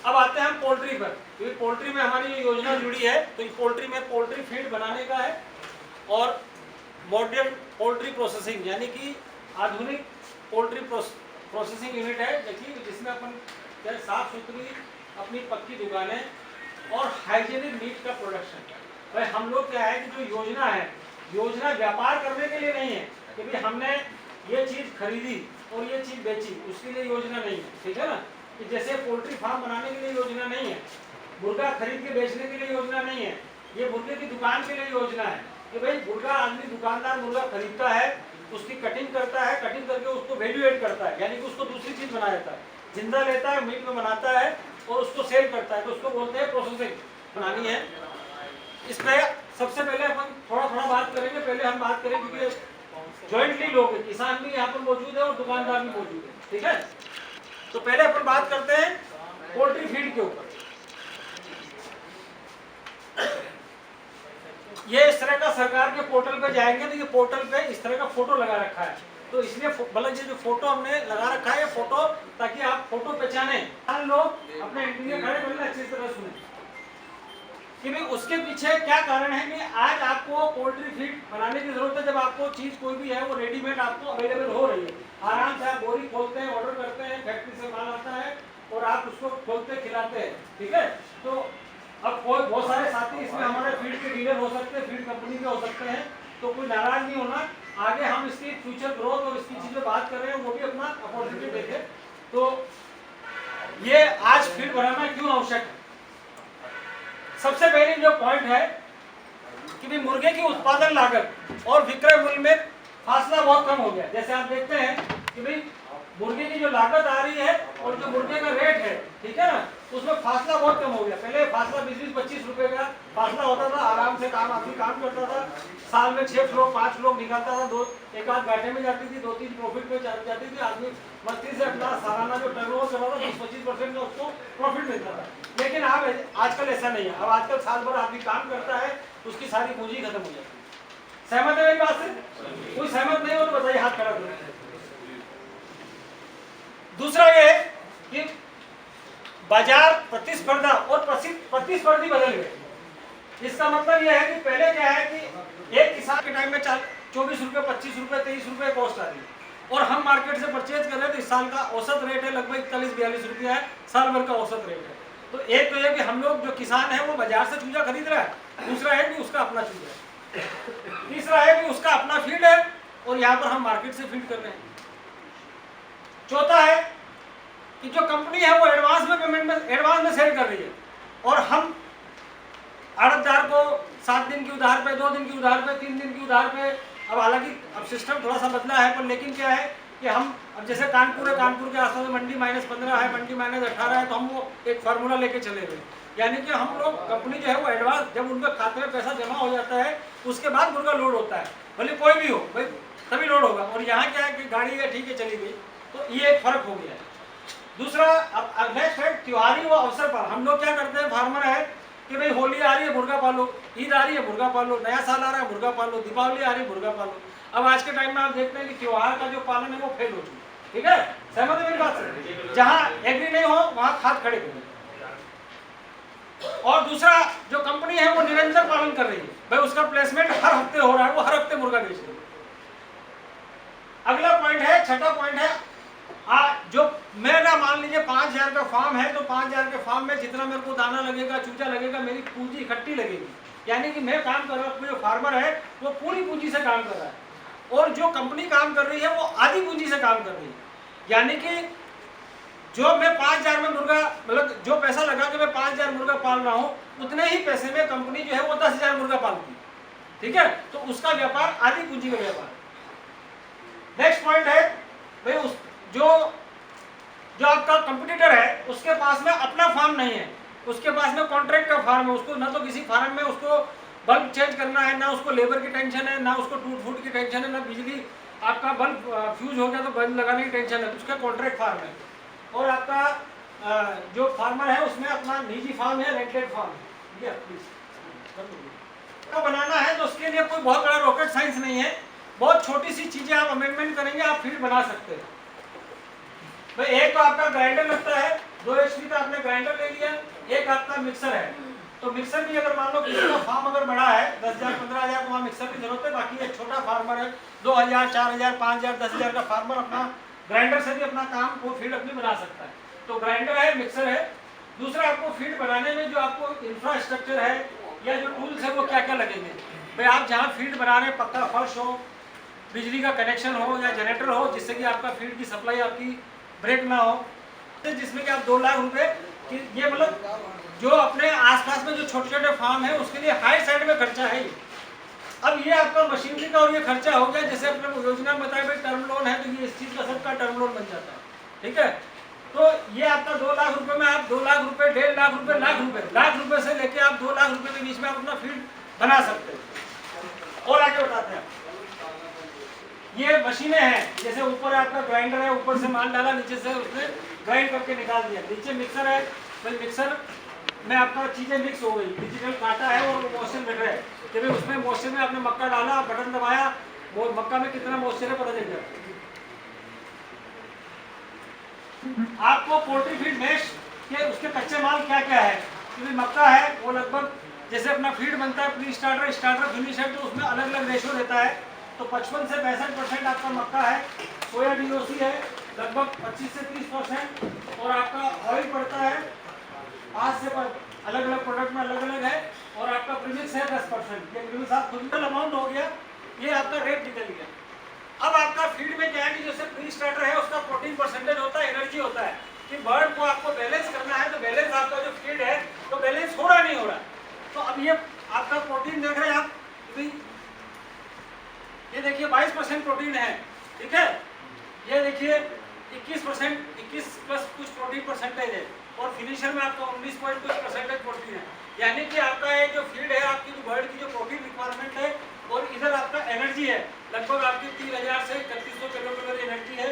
अब आते हैं हम पोल्ट्री पर, क्योंकि पोल्ट्री में हमारी ये योजना जुड़ी है, तो इस पोल्ट्री में पोल्ट्री फीड बनाने का है और मॉडर्न पोल्ट्री प्रोसेसिंग यानी कि आधुनिक पोल्ट्री प्रोसेसिंग यूनिट है, देखिए जिसमें अपन साफ सुथरी अपनी पक्की दुकानें और हाइजीनिक मीट का प्रोडक्शन। भाई हम लोग क्या है कि जो योजना है, योजना व्यापार करने के लिए नहीं है कि भाई हमने ये चीज़ खरीदी और ये चीज़ बेची, उसके लिए योजना नहीं है, ठीक है ना। कि जैसे पोल्ट्री फार्म बनाने के लिए योजना नहीं है, मुर्गा खरीद के बेचने के लिए योजना नहीं है, ये मुर्गे की दुकान के लिए योजना है कि भाई मुर्गा आदमी दुकानदार मुर्गा खरीदता है, उसकी कटिंग करता है, कटिंग करके उसको वैल्यू एड करता है, यानी कि उसको दूसरी चीज़ बना देता है, जिंदा लेता है, मीट में बनाता है और उसको सेल करता है, तो उसको बोलते हैं प्रोसेसिंग बनानी है। इसमें सबसे पहले अपन थोड़ा बात करेंगे, पहले हम बात करें क्योंकि जॉइंटली लोग हैं, किसान भी यहाँ पर मौजूद है और दुकानदार भी मौजूद है, ठीक है। तो पहले अपन बात करते हैं पोल्ट्री फीड के ऊपर। ये इस तरह का सरकार के पोर्टल पे जाएंगे तो ये पोर्टल पे इस तरह का फोटो लगा रखा है, तो इसलिए मतलब ये जो फोटो हमने लगा रखा है ये फोटो, ताकि आप फोटो पहचाने। लोग अपने इंटीरियर खड़े कर ले, अच्छी तरह सुने कि भाई उसके पीछे क्या कारण है कि आज आपको पोल्ट्री फीड बनाने की जरूरत है, जब आपको चीज कोई भी है वो रेडीमेड आपको अवेलेबल हो रही है, आराम से आप बोरी खोलते हैं, ऑर्डर करते हैं, फैक्ट्री से माल आता है और आप उसको खोलते खिलाते हैं, ठीक है। तो अब कोई बहुत सारे साथी इसमें हमारे फीड के डीलर हो सकते हैं, फीड कंपनी के हो सकते हैं, तो कोई नाराज नहीं होना। आगे हम इसकी फ्यूचर ग्रोथ और इसकी चीजें बात कर रहे हैं, वो भी अपना अपॉर्चुनिटी देखें। तो ये आज फीड बनाना क्यों आवश्यक है, सबसे पहले जो पॉइंट है कि भी मुर्गे की उत्पादन लागत और विक्रय मूल्य में फासला बहुत कम हो गया। जैसे आप देखते हैं कि भाई मुर्गे की जो लागत आ रही है और जो मुर्गे का रेट है, ठीक है ना, उसमें फासला बहुत कम हो गया। पहले फासला 20-25 रुपए का फासला होता था, आराम से आदमी काम करता था, साल में 6 फ्लोर 5 लोग निकालता था, दो एक आध घाटे में जाती थी, 2-3 प्रॉफिट में जाती थी, आदमी मस्ती से अपना सालाना जो टर्नओवर कर रहा था 20-25% का उसको प्रॉफिट मिलता था। लेकिन अब आजकल ऐसा नहीं है, अब आजकल साल भर आदमी काम करता है, उसकी सारी पूंजी खत्म हो जाती है। सहमत है मेरी बात से? कोई सहमत नहीं हो तो बताइए, हाथ खड़ा करो। दूसरा ये है कि बाजार प्रतिस्पर्धा और प्रतिस्पर्धी बदल गए। इसका मतलब यह है कि पहले क्या है कि एक किसान के टाइम में 24 रुपए 25 रुपए 23 रुपए कॉस्ट आ रही है और हम मार्केट से परचेज कर रहे हैं, तो इस साल का औसत रेट है लगभग 41-42 रुपया है, साल भर का औसत रेट है। तो एक तो यह कि हम लोग जो किसान है वो बाजार से चूजा खरीद रहा है, दूसरा है कि उसका अपना चूजा है, तीसरा है कि उसका अपना फीड है और यहाँ पर हम मार्केट से फीड कर रहे हैं। चौथा है कि जो कंपनी है वो एडवांस में सेल कर रही है और हम आड़तदार को 7 दिन की उधार पे, 2 दिन की उधार पे, 3 दिन की उधार पे। अब हालांकि अब सिस्टम थोड़ा सा बदला है, पर लेकिन क्या है कि हम अब जैसे कानपुर है, कानपुर के आसपास मंडी -15 है, मंडी -18 है, तो हम वो एक फार्मूला लेके चले गए, यानी कि हम लोग कंपनी जो है वो एडवांस जब उनके खाते में पैसा जमा हो जाता है उसके बाद मुर्गा लोड होता है, भले कोई भी हो भाई तभी लोड होगा। और यहाँ क्या है कि गाड़ी है ठीक है चली गई, तो ये एक फर्क हो गया है। दूसरा अब नेक्स्ट है त्योहारी व अवसर पर हम लोग क्या करते हैं, फार्मर है कि भाई होली आ रही है मुर्गा पालो, ईद आ रही है मुर्गा पालो, नया साल आ रहा है मुर्गा पालो, दीपावली आ रही है मुर्गा पालो। अब आज के टाइम में आप देखते हैं कि त्योहार का जो पालन है वो फेल हो चुका है, ठीक है। सहमत है मेरी बात से? जहाँ एग्री नहीं हो वहाँ खाद खड़े करो। और दूसरा जो कंपनी है वो निरंतर पालन कर रही है, भाई उसका प्लेसमेंट हर हफ्ते हो रहा है, वो हर हफ्ते मुर्गा बेच रही है। अगला पॉइंट है, छठा पॉइंट है, जो मेरा मान लीजिए 5000 का फार्म है, तो 5000 के फार्म में जितना मेरे को दाना लगेगा, चूजा लगेगा, मेरी पूंजी इकट्ठी लगेगी, यानी कि मैं काम कर रहा हूँ, जो फार्मर है वो पूरी पूंजी से काम कर रहा है और जो कंपनी काम कर रही है वो आधी पूंजी से काम कर रही है। यानी कि जो मैं 5000 में मुर्गा, मतलब जो पैसा लगा के मैं 5000 मुर्गा पाल रहा हूँ, उतने ही पैसे में कंपनी जो है वो 10,000 मुर्गा पालती है, ठीक है। तो उसका व्यापार आधी पूंजी का व्यापार। नेक्स्ट पॉइंट है भाई उस जो आपका कंपटीटर है उसके पास में अपना फार्म नहीं है, उसके पास में कॉन्ट्रैक्ट का फार्म है, उसको ना तो किसी फार्म में उसको बल्ब चेंज करना है, ना उसको लेबर की टेंशन है, ना उसको टूट फूट की टेंशन है, ना बिजली आपका बल्ब फ्यूज हो गया तो बल्ब लगाने की टेंशन है, उसका कॉन्ट्रैक्ट फार्म है। और आपका जो फार्मर है उसमें अपना निजी फार्म है, रेंटेड फार्म है। तो बनाना है तो उसके लिए कोई बहुत बड़ा रॉकेट साइंस नहीं है, बहुत छोटी सी चीजें आप अमेंडमेंट करेंगे, आप फीड बना सकते हैं। भाई एक तो आपका ग्राइंडर लगता है, 2 HP का आपने ग्राइंडर ले लिया, एक आपका मिक्सर है। तो मिक्सर भी अगर मान लो किसी का फार्म अगर बड़ा है 10,000 15,000 तो वहाँ मिक्सर की जरूरत है। बाकी एक छोटा फार्मर है 2,000 4,000 5,000 10,000 का फार्मर अपना ग्राइंडर से भी अपना काम को फीड अपनी बना सकता है। तो ग्राइंडर है, मिक्सर है। दूसरा आपको फीड बनाने में जो आपको इंफ्रास्ट्रक्चर है या जो टूल्स है वो क्या क्या लगेंगे भाई। आप जहाँ फीड बना रहे हैं पक्का फर्श हो, बिजली का कनेक्शन हो या जनरेटर हो जिससे कि आपका फीड की सप्लाई आपकी ब्रेक ना हो, जिसमें कि आप 2 लाख रुपए कि ये मतलब जो अपने आसपास में जो छोटे छोटे फार्म है उसके लिए हाई साइड में खर्चा है। अब ये आपका मशीनरी का और ये खर्चा हो गया। जैसे अपने योजना में बताया भाई टर्म लोन है तो ये इस चीज का सबका टर्म लोन बन जाता है, ठीक है। तो ये आपका 2 लाख रुपए में आप 2 लाख रुपए 1.5 लाख रुपए लाख रुपए से लेके आप 2 लाख रुपए के बीच में आप अपना फीड बना सकते हैं। और आगे बताते हैं, ये मशीनें हैं जैसे ऊपर आपका ग्राइंडर है, ऊपर से माल डाला, नीचे से उसने ग्राइंड करके निकाल दिया। नीचे मिक्सर है, भाई मिक्सर में आपका चीजें मिक्स हो गई, डिजिटल काटा है और मोशन मीटर है कि भाई उसमें मोशन में आपने मक्का डाला, बटन दबाया, वो मक्का में कितना मोशन है पता चल जाता। आपको पोल्ट्री फीड मैश के उसके कच्चे माल क्या क्या है कि मक्का है वो लगभग जैसे अपना फीड बनता है प्री स्टार्टर स्टार्टर फिनिश है तो उसमें अलग अलग रेशो रहता है। तो 55 से 65% आपका मक्का है। सोया डीओसी है लगभग 25 से 30% और आपका ऑयल पड़ता है 5 से अलग अलग प्रोडक्ट में अलग अलग है। और आपका प्रीमिक्स है 10%। ये प्रीमिक्स आप खुद अमाउंट हो गया, ये आपका रेट निकल गया। अब आपका फीड में क्या है कि जैसे प्री स्टार्टर है उसका प्रोटीन परसेंटेज होता है, एनर्जी होता है कि बर्ड को आपको बैलेंस करना है। तो बैलेंस आपका जो फीड है तो बैलेंस हो रहा नहीं हो रहा। तो अब ये आपका प्रोटीन देख रहे हैं आप, ये देखिए 22% प्रोटीन है, ठीक है। ये देखिए 21% 21 प्लस कुछ प्रोटीन परसेंटेज है और फिनिशर में आपका 19 पॉइंट कुछ परसेंटेज प्रोटीन है। यानी कि आपका ये जो फीड है आपकी जो बर्ड की जो प्रोटीन रिक्वायरमेंट है और इधर आपका एनर्जी है लगभग आपकी 3,000 से 3100 किलो कैलोरी एनर्जी है।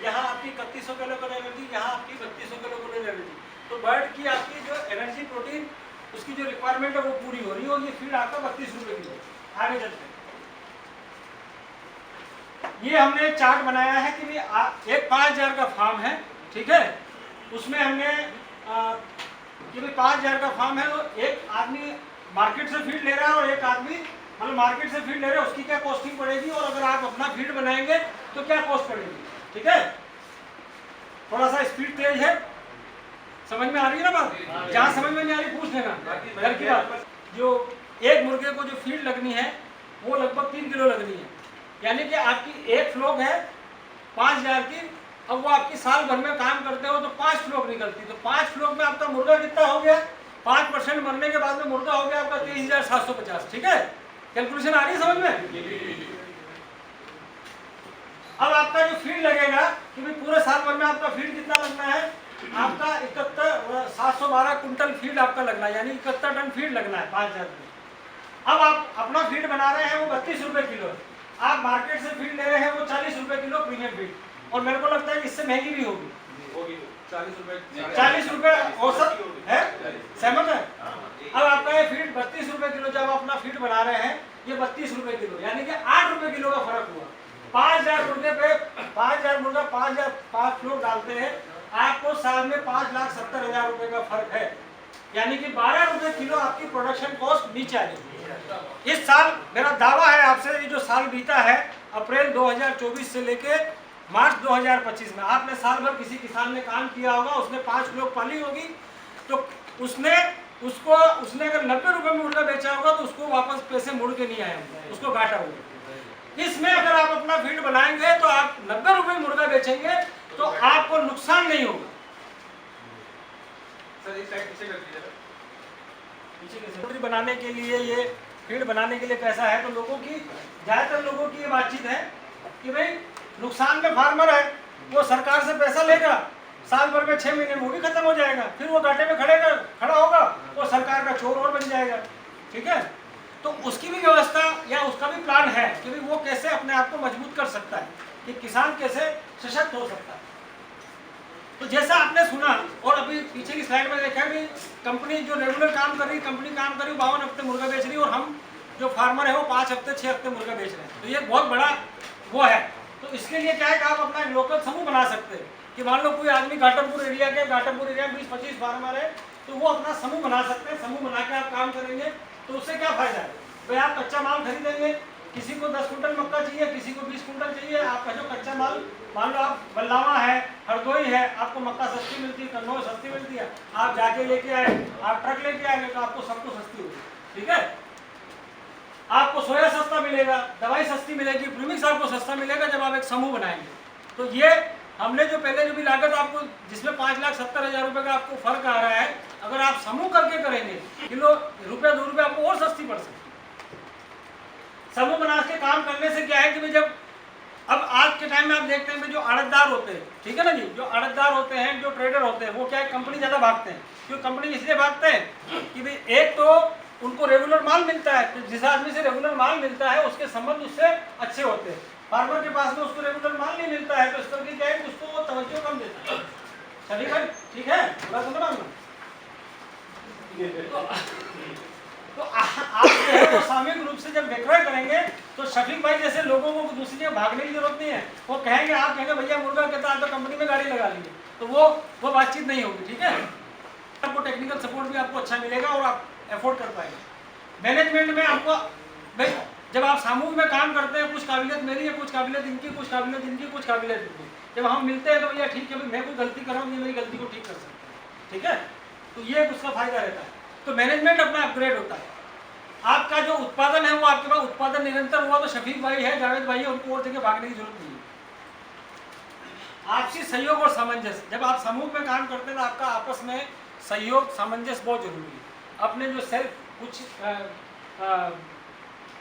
यहाँ आपकी 3100 किलो कैलोरी एनर्जी, यहाँ आपकी 3200 किलो कैलोरी एनर्जी। तो बर्ड की आपकी जो एनर्जी प्रोटीन उसकी जो रिक्वायरमेंट है वो पूरी हो रही है और ये फीड आपका 32 रुपये किलो। आगे चलते हैं, ये हमने चार्ट बनाया है कि भाई एक 5,000 का फार्म है, ठीक है। उसमें हमने कि भाई 5,000 का फार्म है तो एक आदमी मार्केट से फीड ले रहा है और एक आदमी मतलब मार्केट से फीड ले रहे हैं उसकी क्या कॉस्टिंग पड़ेगी और अगर आप अपना फीड बनाएंगे तो क्या कॉस्ट पड़ेगी, ठीक है। थोड़ा सा स्पीड तेज है, समझ में आ रही है ना बात? जहाँ समझ में नहीं आ रही पूछ लेना। घर की बात, जो एक मुर्गे को जो फीड लगनी है वो लगभग 3 किलो लगनी है। यानी कि आपकी एक फ्लोक है 5,000 की। अब वो आपकी साल भर में काम करते हो तो 5 फ्लोक निकलती। तो 5 फ्लोक में आपका मुर्गा कितना हो गया? 5% मरने के बाद में मुर्गा हो गया आपका 23,750, ठीक है। कैलकुलेशन आ रही है समझ में? अब आपका जो फीड लगेगा कि भाई पूरे साल भर में आपका फीड कितना लगना है? आपका 712 कुंटल फीड आपका लगना है, यानी 71 टन फीड लगना है 5,000 में। अब आप अपना फीड बना रहे हैं वो 32 रुपए किलो, आप मार्केट से फीड ले रहे हैं वो 40 रुपए किलो प्रीमियम फीड। और मेरे को लगता है कि इससे महंगी भी होगी 40 रुपए औसत है, सहमत है? अब आपका ये फीड 32 रुपए किलो जब आप अपना फीड बना रहे हैं ये 32 रुपए किलो, यानी कि 8 रुपए किलो का फर्क हुआ। 5,000 मुर्गे पे 5,000 मुर्गा 5 फ्लोक डालते हैं, आपको साल में 5,70,000 रुपए का फर्क है। यानी कि 12 रुपए किलो आपकी प्रोडक्शन कॉस्ट नीचे आ जाएगी। इस साल मेरा दावा है आपसे, ये जो साल बीता है अप्रैल 2024 से लेके मार्च 2025 में, आपने साल भर किसी किसान ने काम किया होगा, उसने 5 फ्लोक पाली होगी, तो उसने अगर 90 रुपए में मुर्गा बेचा होगा तो उसको वापस पैसे मुड़ के नहीं आए, उसको घाटा होगा। इसमें अगर आप अपना फीड बनाएंगे तो आप 90 रुपए में मुर्गा बेचेंगे तो आपको नुकसान नहीं होगा। पीछे बनाने के लिए, ये फीड बनाने के लिए पैसा है, तो लोगों की ज्यादातर लोगों की ये बातचीत है कि भाई नुकसान में फार्मर है, वो सरकार से पैसा लेगा, साल भर में 6 महीने में वो भी खत्म हो जाएगा, फिर वो घाटे में खड़ा होगा, वो सरकार का चोर और बन जाएगा, ठीक है। तो उसकी भी व्यवस्था या उसका भी प्लान है कि भाई वो कैसे अपने आप को मजबूत कर सकता है, कि किसान कैसे सशक्त हो सकता है। तो जैसा आपने सुना और अभी पीछे की स्लाइड में देखा कि कंपनी जो रेगुलर काम कर रही, कंपनी काम कर रही 52 हफ्ते मुर्गा बेच रही, और हम जो फार्मर है वो 5 हफ्ते 6 हफ्ते मुर्गा बेच रहे हैं। तो ये बहुत बड़ा वो है। तो इसके लिए क्या है कि आप अपना लोकल समूह बना सकते हैं। कि मान लो कोई आदमी घाटमपुर एरिया में 20-25 फार्मर है, तो वो अपना समूह बना सकते हैं। समूह बना के आप काम करेंगे तो उससे क्या फायदा है भाई, आप कच्चा माल खरीदेंगे, किसी को 10 कुंटल मक्का चाहिए, किसी को 20 कुंटल चाहिए, आपका जो कच्चा माल, मान लो आप बल्लावा है, हरदोई है, आपको मक्का सस्ती मिलती है, कन्नौज सस्ती मिलती है, आप जाके लेके आए, आप ट्रक लेके आएंगे तो आपको सब कुछ सस्ती होगी, ठीक है। आपको सोया सस्ता मिलेगा, दवाई सस्ती मिलेगी, प्रीमिक्स आपको सस्ता मिलेगा जब आप एक समूह बनाएंगे। तो ये हमने जो पहले जो भी लागत आपको, जिसमें 5,70,000 रुपये का आपको फर्क आ रहा है, अगर आप समूह करके करेंगे किलो रुपये 2 रुपये आपको और सस्ती पड़ सकती है। समूह बना के काम करने से क्या है कि जब अब आज के टाइम में आप देखते हैं जो आड़तदार होते हैं, ठीक है ना जी, जो आड़तदार होते हैं, जो ट्रेडर होते हैं, वो क्या है, कंपनी ज़्यादा भागते हैं। क्यों कंपनी इसलिए भागते हैं कि भाई एक तो उनको रेगुलर माल मिलता है, तो जिस आदमी से रेगुलर माल मिलता है उसके संबंध उससे अच्छे होते हैं। फार्मर के पास में उसको रेगुलर माल नहीं मिलता है तो इस करके क्या है, उसको वो तवज्जो कम देता है। चलिए भाई ठीक है, थोड़ा समझ तो आप जो है वो सामूहिक रूप से जब विक्रय करेंगे तो शफीक भाई जैसे लोगों को दूसरी जगह भागने की जरूरत नहीं है। वो कहेंगे, आप कहेंगे भैया मुर्गा कहता है तो कंपनी में गाड़ी लगा लीजिए, तो वो बातचीत नहीं होगी, ठीक है। आपको टेक्निकल सपोर्ट भी आपको अच्छा मिलेगा और आप एफोर्ड कर पाएंगे। मैनेजमेंट में आपको भाई जब आप समूह में काम करते हैं, कुछ काबिलियत मेरी है, कुछ काबिलियत इनकी, कुछ काबिलियत इनकी, कुछ काबिलियत इनकी, जब हम मिलते हैं तो भैया ठीक है, मैं कोई गलती कर रहा हूँ, ये मेरी गलती को ठीक कर सकते हैं, ठीक है। तो ये उसका फायदा रहता है। तो मैनेजमेंट अपना अपग्रेड होता है। आपका जो उत्पादन है वो आपके पास उत्पादन निरंतर हुआ तो शफीक भाई है, जावेद भाई है, उनको और जगह भागने की जरूरत नहीं है। आपसी सहयोग और सामंजस्य, जब आप समूह में काम करते हैं तो आपका आपस में सहयोग सामंजस्य बहुत जरूरी है। अपने जो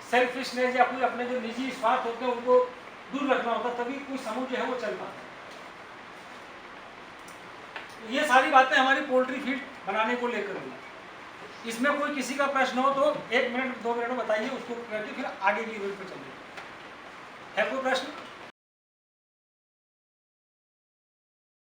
सेल्फिशनेस या कोई अपने जो निजी स्वार्थ होते हैं उनको दूर रखना होता है, तभी कोई समूह जो है वो चल पाता है। ये सारी बातें हमारी पोल्ट्री फीड बनाने को लेकर हुई। इसमें कोई किसी का प्रश्न हो तो 1 मिनट 2 मिनट बताइए, उसको करके फिर आगे की रूट पे चलिए। है कोई प्रश्न?